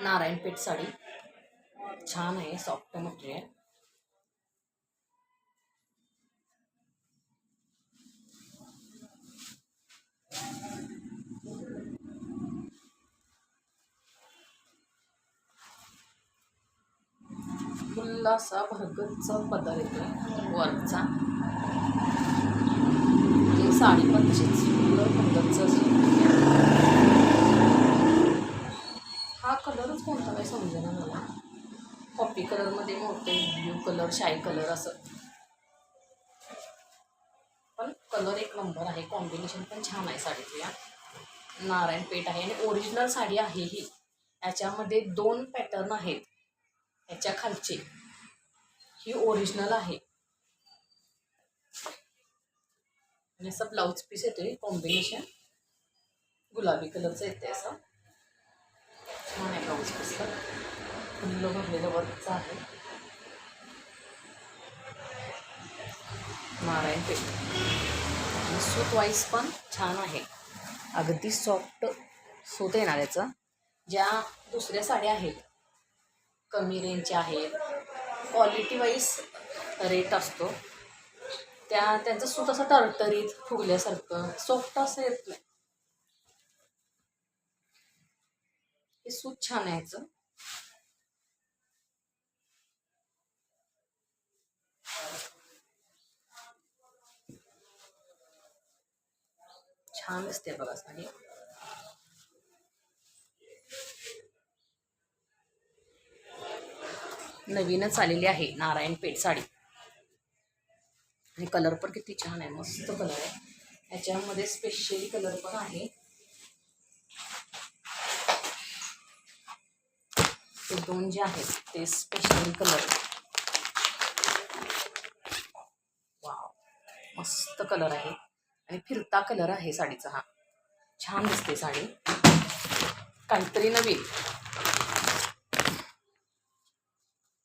नारायणपेठ साडी छान आहे, soft material. फुल असा भरगतचा पदर येतोय वरचा. साडी पण तशीच फुल भरगतच. हा कलरच कोणता काय समजेना मला. कॉफी कलरमध्ये मोठे, ब्ल्यू कलर, शाई कलर असं. पण कलर एक नंबर आहे, कॉम्बिनेशन पण छान आहे साडीतल्या. नारायणपेठ आहे आणि ओरिजिनल साडी आहे ही. याच्यामध्ये 2 पॅटर्न आहेत. याच्या खालचे ही ओरिजिनल आहे आणि असं ब्लाउज पीस येतोय, कॉम्बिनेशन गुलाबी कलरचं येते असं. छान आहे ब्लाउज पीस. तर फुल्ल भरलेलं वर्कचं आहे. नारायणपेठ आणि सूत वाईज पण छान आहे, अगदी सॉफ्ट सूत येणार याचं. ज्या दुसऱ्या साड्या आहेत कमी रेंजच्या आहेत, क्वालिटी वाईज रेट असतो, त्यांचं सूत असं टरटरीत फुगल्यासारखं सॉफ्ट असं येत नाही. हे सूत छान आहे याचं. छान दिसते बघा साडी. नवीनच आलेली आहे नारायणपेठ साडी आणि कलर पण किती छान आहे, मस्त कलर आहे. याच्यामध्ये स्पेशली कलर पण आहे. ते 2 जे आहेत ते स्पेशल कलर. वाव, मस्त कलर आहे आणि फिरता कलर आहे साडीचा. हा छान दिसते साडी, काहीतरी नवीन.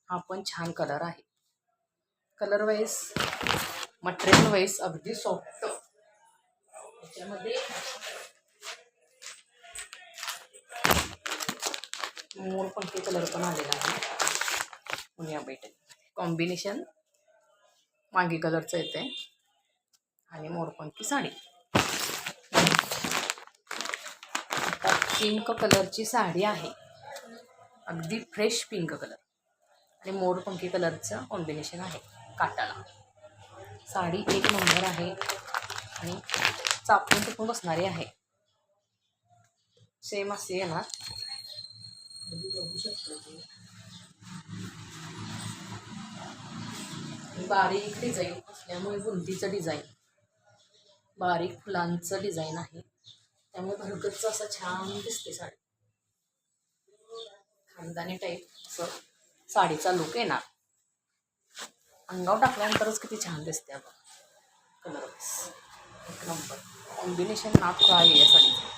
हा पण छान कलर आहे. कलर वाईज, मटेरियल वाईज अगदी सॉफ्ट. त्याच्यामध्ये मोरपंखी कलर पण आलेला आहे. पुण्या बेट कॉम्बिनेशन मागी कलरचं येते आणि मोरपंखी साडी. आता पिंक कलरची साडी आहे, अगदी फ्रेश पिंक कलर आणि मोरपंखी कलरचं कॉम्बिनेशन आहे काटाला. साडी एक नंबर आहे आणि चापून चुपून बसणारी आहे. सेम असे येणार. बघू शकतो बारीक डिझाईन असल्यामुळे, बुंदीचं डिझाईन, बारीक फुलांचं डिझाईन आहे, त्यामुळे भरगतचं असं छान दिसते साडी. खानदानी टाईप असं साडीचा लुक येणार. अंगावर टाकल्यानंतरच किती छान दिसते बघा. कलर एक नंबर, कॉम्बिनेशन नाक आहे या साडीचं.